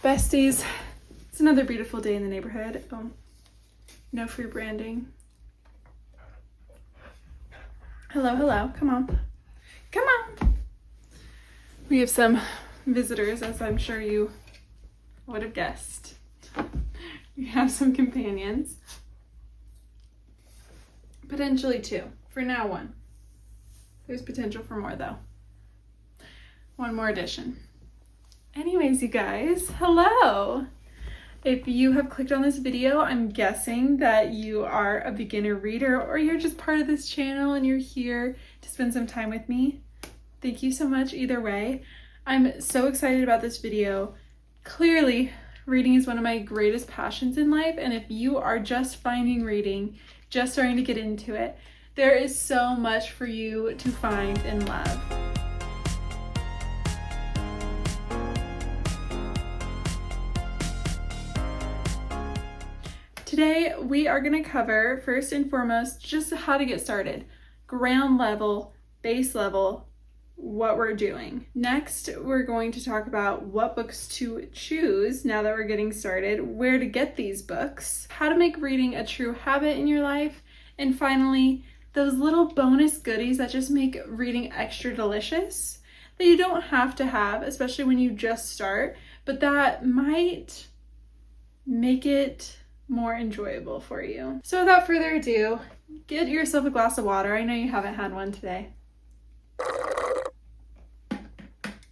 Besties, it's another beautiful day in the neighborhood. Oh, no free branding. Hello, hello, come on. Come on. We have some visitors, as I'm sure you would have guessed. We have some companions. Potentially two. For now, one. There's potential for more, though. One more addition. Anyways, you guys, hello! If you have clicked on this video, I'm guessing that you are a beginner reader or you're just part of this channel and you're here to spend some time with me. Thank you so much either way. I'm so excited about this video. Clearly, reading is one of my greatest passions in life, and if you are just finding reading, just starting to get into it, there is so much for you to find and love. Today, we are going to cover, first and foremost, just how to get started. Ground level, base level, what we're doing. Next, we're going to talk about what books to choose now that we're getting started, where to get these books, how to make reading a true habit in your life, and finally, those little bonus goodies that just make reading extra delicious that you don't have to have, especially when you just start, but that might make it more enjoyable for you. So without further ado, get yourself a glass of water. I know you haven't had one today.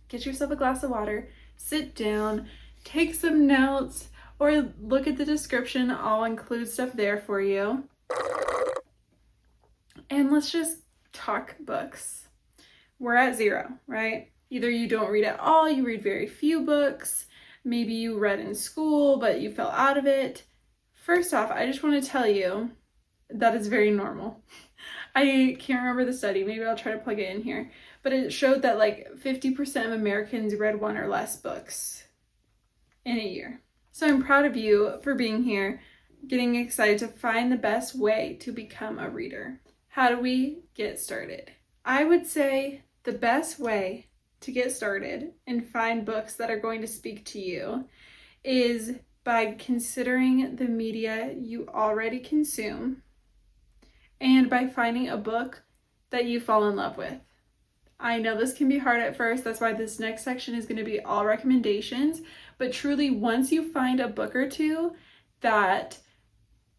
Get yourself a glass of water, sit down, take some notes, or look at the description. I'll include stuff there for you. And let's just talk books. We're at 0, right? Either you don't read at all, you read very few books, maybe you read in school, but you fell out of it. First off, I just want to tell you that is very normal. I can't remember the study, maybe I'll try to plug it in here, but it showed that like 50% of Americans read 1 or less books in a year. So I'm proud of you for being here, getting excited to find the best way to become a reader. How do we get started? I would say the best way to get started and find books that are going to speak to you is by considering the media you already consume and by finding a book that you fall in love with. I know this can be hard at first, that's why this next section is going to be all recommendations, but truly once you find a book or two that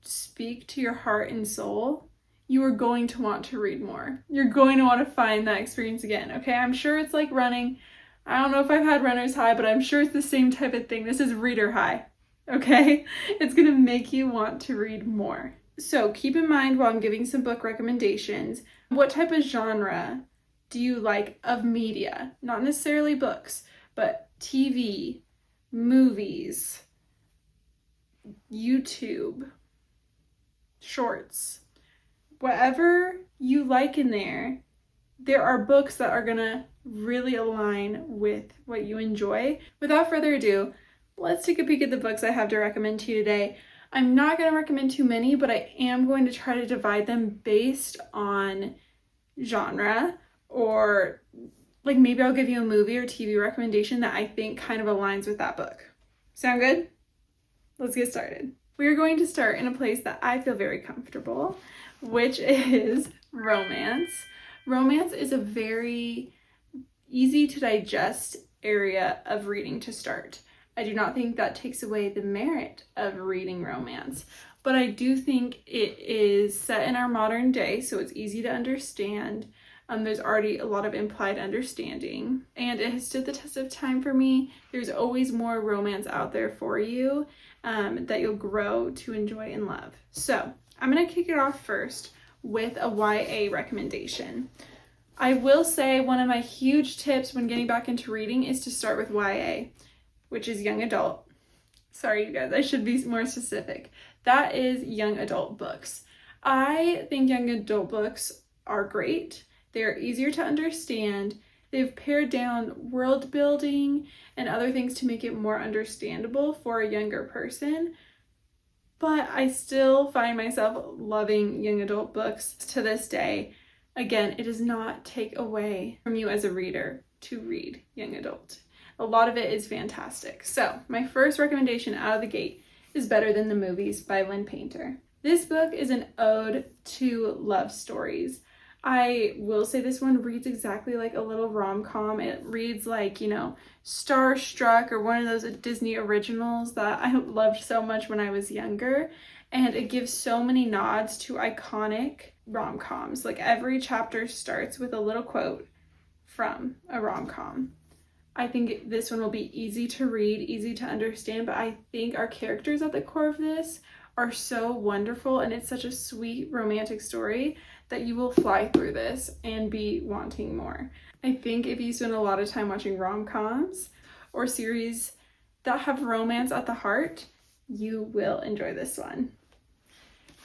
speak to your heart and soul, you are going to want to read more. You're going to want to find that experience again, okay? I'm sure it's like running. I don't know if I've had runner's high, but I'm sure it's the same type of thing. This is reader high, okay? It's going to make you want to read more. So keep in mind while I'm giving some book recommendations, what type of genre do you like of media? Not necessarily books, but TV, movies, YouTube, shorts. Whatever you like in there, there are books that are gonna really align with what you enjoy. Without further ado, let's take a peek at the books I have to recommend to you today. I'm not gonna recommend too many, but I am going to try to divide them based on genre, or like maybe I'll give you a movie or TV recommendation that I think kind of aligns with that book. Sound good? Let's get started. We're going to start in a place that I feel very comfortable, which is romance. Romance is a very easy to digest area of reading to start. I do not think that takes away the merit of reading romance, but I do think it is set in our modern day, so it's easy to understand. There's already a lot of implied understanding, and it has stood the test of time for me. There's always more romance out there for you that you'll grow to enjoy and love. So I'm going to kick it off first with a YA recommendation. I will say one of my huge tips when getting back into reading is to start with YA, which is young adult. Sorry, you guys, I should be more specific. That is young adult books. I think young adult books are great. They're easier to understand. They've pared down world building and other things to make it more understandable for a younger person. But I still find myself loving young adult books to this day. Again, it does not take away from you as a reader to read young adult. A lot of it is fantastic. So my first recommendation out of the gate is Better Than the Movies by Lynn Painter. This book is an ode to love stories. I will say this one reads exactly like a little rom-com. It reads like, you know, Starstruck or one of those Disney originals that I loved so much when I was younger. And it gives so many nods to iconic rom-coms. Like every chapter starts with a little quote from a rom-com. I think this one will be easy to read, easy to understand, but I think our characters at the core of this are so wonderful, and it's such a sweet romantic story that you will fly through this and be wanting more. I think if you spend a lot of time watching rom-coms or series that have romance at the heart, you will enjoy this one.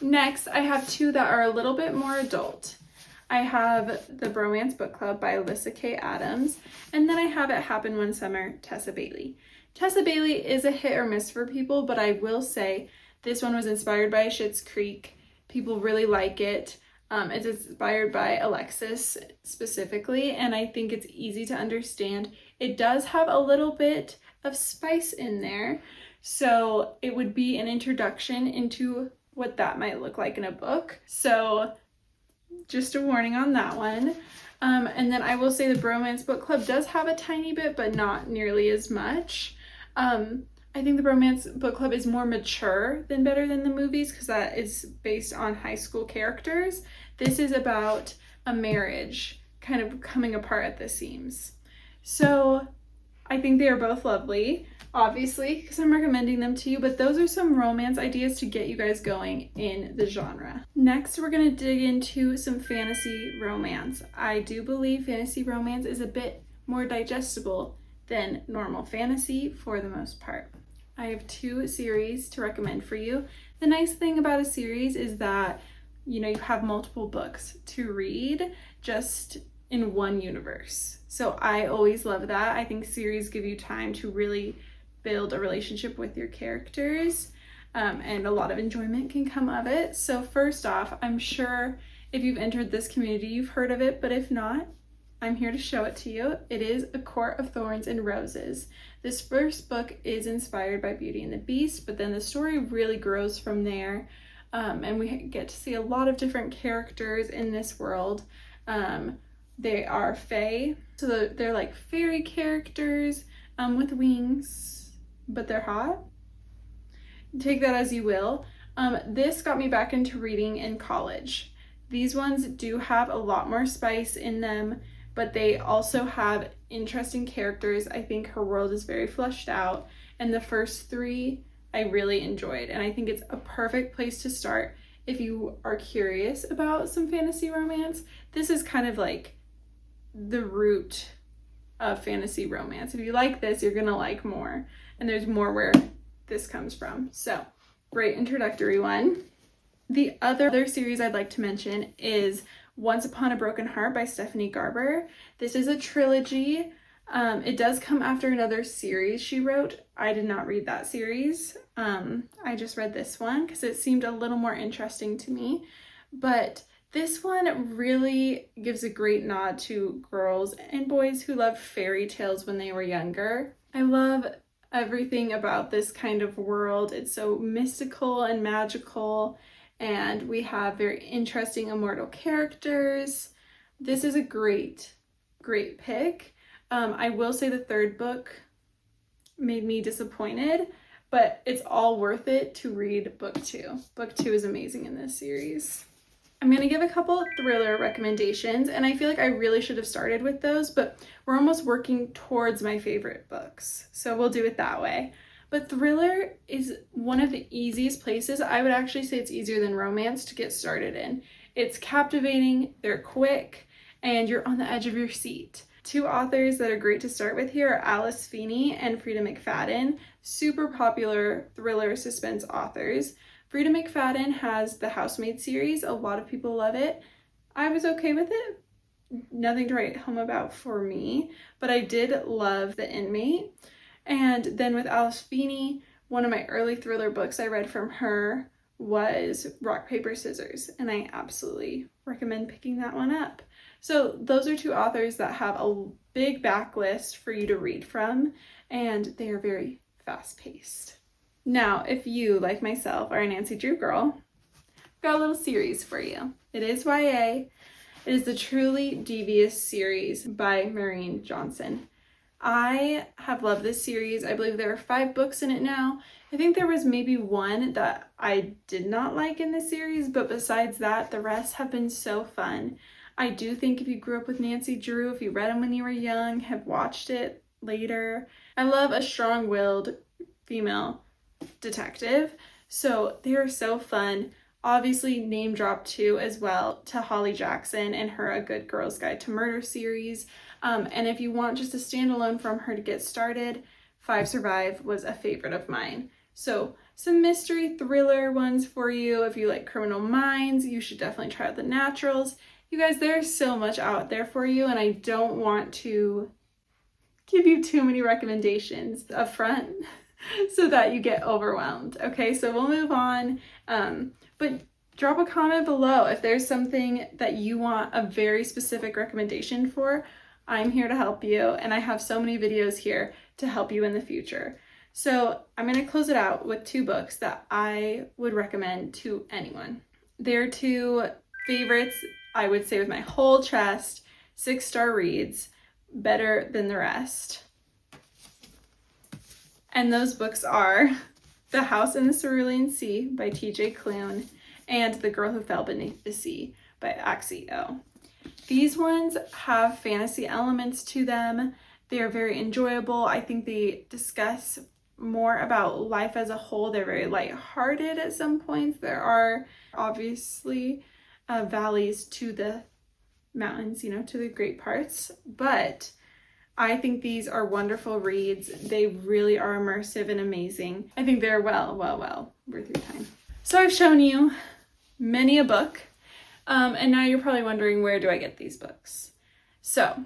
Next, I have two that are a little bit more adult. I have the Bromance Book Club by Lyssa K. Adams, and then I have It Happened One Summer, Tessa Bailey. Tessa Bailey is a hit or miss for people, but I will say this one was inspired by Schitt's Creek. People really like it. It's inspired by Alexis specifically, and I think it's easy to understand. It does have a little bit of spice in there, so it would be an introduction into what that might look like in a book. So just a warning on that one. And then I will say the Bromance Book Club does have a tiny bit, but not nearly as much. I think the Bromance Book Club is more mature than Better Than the Movies because that is based on high school characters. This is about a marriage kind of coming apart at the seams. So I think they are both lovely, obviously, because I'm recommending them to you, but those are some romance ideas to get you guys going in the genre. Next, we're going to dig into some fantasy romance. I do believe fantasy romance is a bit more digestible than normal fantasy for the most part. I have two series to recommend for you. The nice thing about a series is that, you know, you have multiple books to read just in one universe. So I always love that. I think series give you time to really build a relationship with your characters, and a lot of enjoyment can come of it. So first off, I'm sure if you've entered this community, you've heard of it, but if not, I'm here to show it to you. It is A Court of Thorns and Roses. This first book is inspired by Beauty and the Beast, but then the story really grows from there, and we get to see a lot of different characters in this world. They are fae, so they're like fairy characters with wings, but they're hot. Take that as you will. This got me back into reading in college. These ones do have a lot more spice in them, but they also have interesting characters. I think her world is very fleshed out, and the first three I really enjoyed, and I think it's a perfect place to start if you are curious about some fantasy romance. This is kind of like the root of fantasy romance. If you like this, you're gonna like more, and there's more where this comes from. So great introductory one. The other series I'd like to mention is Once Upon a Broken Heart by Stephanie Garber. This is a trilogy. It does come after another series she wrote. I did not read that series. I just read this one because it seemed a little more interesting to me. But this one really gives a great nod to girls and boys who loved fairy tales when they were younger. I love everything about this kind of world. It's so mystical and magical, and we have very interesting immortal characters. This is a great pick. I will say the third book made me disappointed, but it's all worth it to read book two. Book two is amazing in this series. I'm going to give a couple thriller recommendations, and I feel like I really should have started with those, but we're almost working towards my favorite books, so we'll do it that way. But thriller is one of the easiest places. I would actually say it's easier than romance to get started in. It's captivating, they're quick, and you're on the edge of your seat. Two authors that are great to start with here are Feeney and Frieda McFadden, super popular thriller suspense authors. Frieda McFadden has the Housemaid series. A lot of people love it. I was okay with it. Nothing to write home about for me, but I did love The Inmate. And then with Feeney, one of my early thriller books I read from her was Rock, Paper, Scissors, and I absolutely recommend picking that one up. So those are two authors that have a big backlist for you to read from, and they are very fast-paced. Now, if you, like myself, are a Nancy Drew girl, I've got a little series for you. It is YA. It is the Truly Devious series by Maureen Johnson. I have loved this series. I believe there are 5 books in it now. I think there was maybe one that I did not like in the series, but besides that, the rest have been so fun. I do think if you grew up with Nancy Drew, if you read them when you were young, have watched it later, I love a strong-willed female detective, so they are so fun. Obviously name drop too as well to Holly Jackson and her A Good Girl's Guide to Murder series. And if you want just a standalone from her to get started, 5 Survive was a favorite of mine. So some mystery thriller ones for you. If you like Criminal Minds, you should definitely try out The Naturals. You guys, there's so much out there for you, and I don't want to give you too many recommendations up front so that you get overwhelmed. Okay, so we'll move on. But drop a comment below if there's something that you want a very specific recommendation for. I'm here to help you, and I have so many videos here to help you in the future. So I'm going to close it out with 2 books that I would recommend to anyone. They're 2 favorites, I would say with my whole chest, 6-star reads, better than the rest. And those books are The House in the Cerulean Sea by T.J. Klune and The Girl Who Fell Beneath the Sea by Axie, Elle. These ones have fantasy elements to them. They are very enjoyable. I think they discuss more about life as a whole. They're very lighthearted at some points. There are obviously valleys to the mountains, you know, to the great parts, but I think these are wonderful reads. They really are immersive and amazing. I think they're well worth your time. So I've shown you many a book, and now you're probably wondering, where do I get these books? So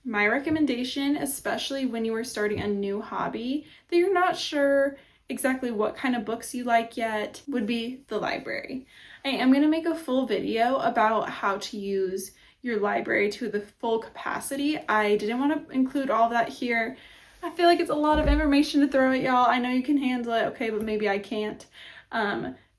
my recommendation, especially when you are starting a new hobby that you're not sure exactly what kind of books you like yet, would be the library. I am going to make a full video about how to use your library to the full capacity. I didn't want to include all of that here. I feel like it's a lot of information to throw at y'all. I know you can handle it, okay, but maybe I can't.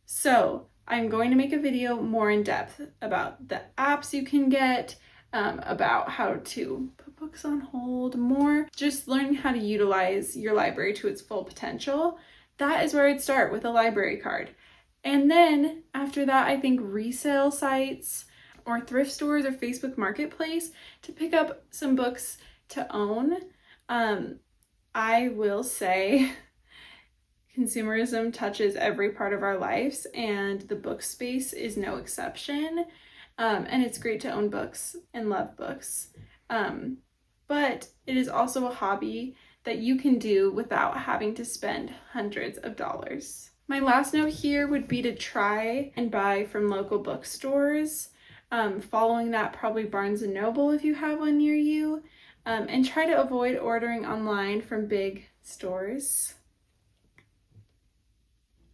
So I'm going to make a video more in depth about the apps you can get, about how to put books on hold, more just learning how to utilize your library to its full potential. That is where I'd start, with a library card. And then after that, I think resale sites or thrift stores or Facebook Marketplace to pick up some books to own. I will say consumerism touches every part of our lives, and the book space is no exception. And it's great to own books and love books. But it is also a hobby that you can do without having to spend hundreds of dollars. My last note here would be to try and buy from local bookstores. Following that, probably Barnes & Noble if you have one near you, and try to avoid ordering online from big stores.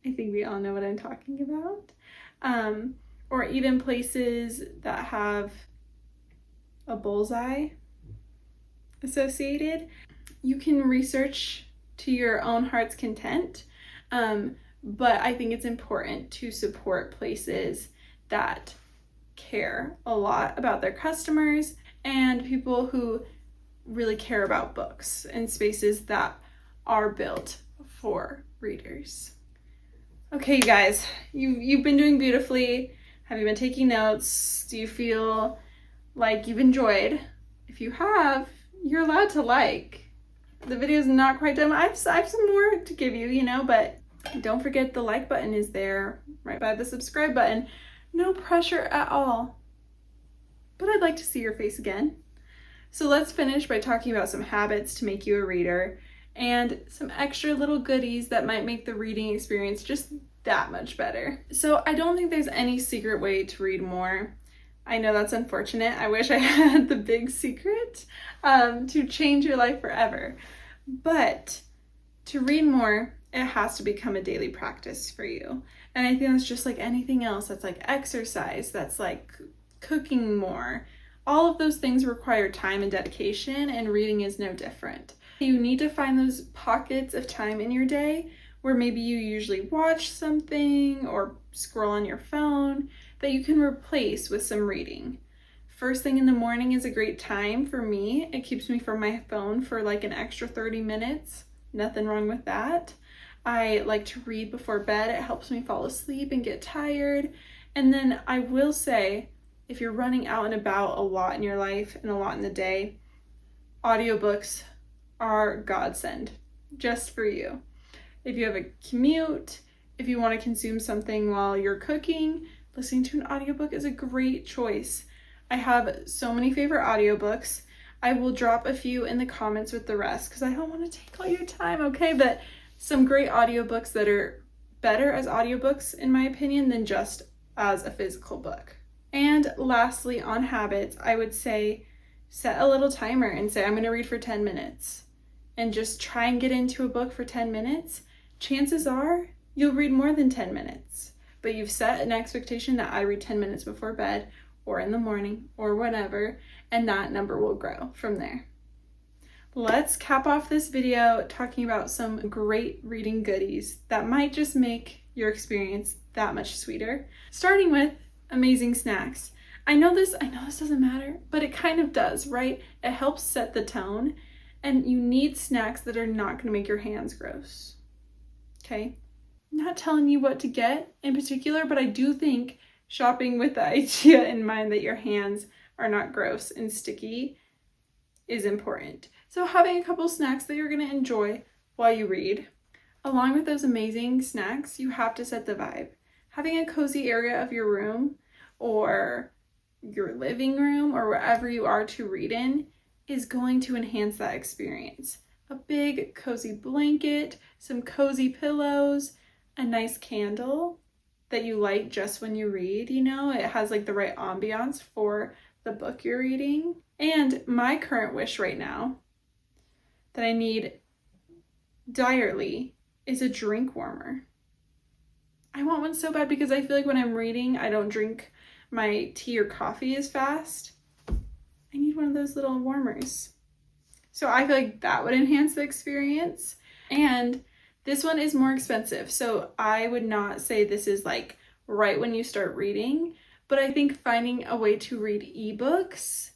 I think we all know what I'm talking about. Or even places that have a bullseye associated. You can research to your own heart's content, but I think it's important to support places that care a lot about their customers and people who really care about books, and spaces that are built for readers. Okay, you guys, you've been doing beautifully. Have you been taking notes? Do you feel like you've enjoyed? If you have, you're allowed to like. The video's not quite done. I have some more to give you, you know, but don't forget the like button is there right by the subscribe button. No pressure at all. But I'd like to see your face again. So let's finish by talking about some habits to make you a reader and some extra little goodies that might make the reading experience just that much better. So I don't think there's any secret way to read more. I know that's unfortunate. I wish I had the big secret to change your life forever. But to read more, it has to become a daily practice for you. And I think that's just like anything else. That's like exercise. That's like cooking more. All of those things require time and dedication, and reading is no different. You need to find those pockets of time in your day where maybe you usually watch something or scroll on your phone that you can replace with some reading. First thing in the morning is a great time for me. It keeps me from my phone for like an extra 30 minutes. Nothing wrong with that. I like to read before bed. It helps me fall asleep and get tired. And then I will say, if you're running out and about a lot in your life and a lot in the day, audiobooks are godsend just for you. If you have a commute, if you want to consume something while you're cooking, listening to an audiobook is a great choice. I have so many favorite audiobooks. I will drop a few in the comments with the rest because I don't want to take all your time, okay? But some great audiobooks that are better as audiobooks, in my opinion, than just as a physical book. And lastly, on habits, I would say set a little timer and say, I'm going to read for 10 minutes. And just try and get into a book for 10 minutes. Chances are you'll read more than 10 minutes. But you've set an expectation that I read 10 minutes before bed or in the morning or whatever, and that number will grow from there. Let's cap off this video talking about some great reading goodies that might just make your experience that much sweeter. Starting with amazing snacks. I know this doesn't matter, but it kind of does, right? It helps set the tone, and you need snacks that are not going to make your hands gross. Okay? I'm not telling you what to get in particular, but I do think shopping with the idea in mind that your hands are not gross and sticky is important. So having a couple snacks that you're going to enjoy while you read. Along with those amazing snacks, you have to set the vibe. Having a cozy area of your room or your living room or wherever you are to read in is going to enhance that experience. A big cozy blanket, some cozy pillows, a nice candle that you light just when you read, you know, it has like the right ambiance for the book you're reading. And my current wish right now that I need direly is a drink warmer. I want one so bad because I feel like when I'm reading, I don't drink my tea or coffee as fast. I need one of those little warmers. So I feel like that would enhance the experience. And this one is more expensive. So I would not say this is like right when you start reading, but I think finding a way to read ebooks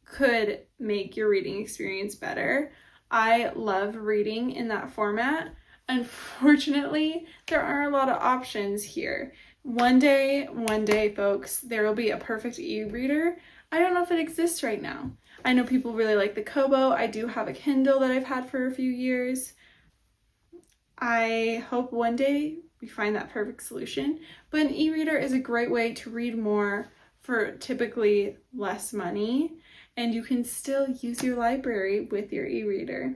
could make your reading experience better. I love reading in that format. Unfortunately, there aren't a lot of options here. One day, folks, there will be a perfect e-reader. I don't know if it exists right now. I know people really like the Kobo. I do have a Kindle that I've had for a few years. I hope one day we find that perfect solution. But an e-reader is a great way to read more for typically less money, and you can still use your library with your e-reader.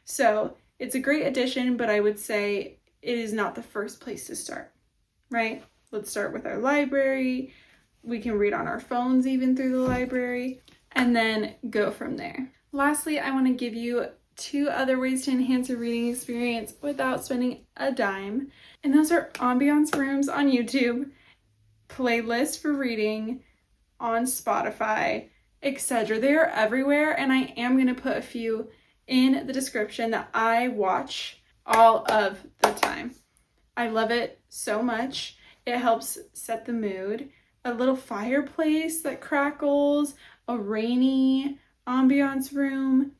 So it's a great addition, but I would say it is not the first place to start, right? Let's start with our library. We can read on our phones even through the library, and then go from there. Lastly, I want to give you 2 other ways to enhance your reading experience without spending a dime, and those are ambience rooms on YouTube, playlists for reading on Spotify, etc. They are everywhere, and I am going to put a few in the description that I watch all of the time. I love it so much. It helps set the mood. A little fireplace that crackles, a rainy ambiance room,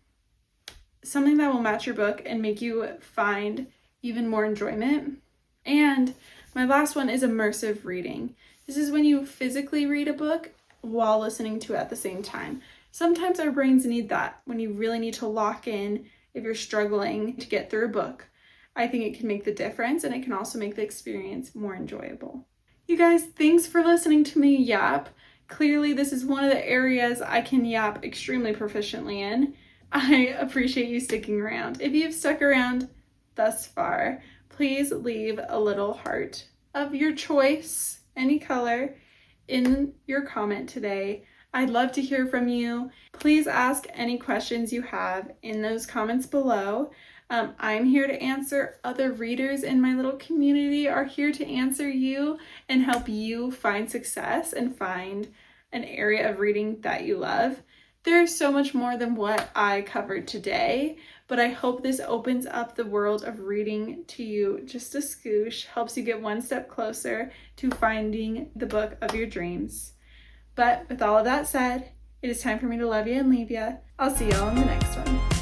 something that will match your book and make you find even more enjoyment. And my last one is immersive reading. This is when you physically read a book while listening to it at the same time. Sometimes our brains need that when you really need to lock in if you're struggling to get through a book. I think it can make the difference, and it can also make the experience more enjoyable. You guys, thanks for listening to me yap. Clearly, this is one of the areas I can yap extremely proficiently in. I appreciate you sticking around. If you've stuck around thus far, please leave a little heart of your choice, any color, in your comment today. I'd love to hear from you. Please ask any questions you have in those comments below. I'm here to answer. Other readers in my little community are here to answer you and help you find success and find an area of reading that you love. There's so much more than what I covered today, but I hope this opens up the world of reading to you just a scoosh, helps you get one step closer to finding the book of your dreams. But with all of that said, it is time for me to love you and leave you. I'll see y'all in the next one.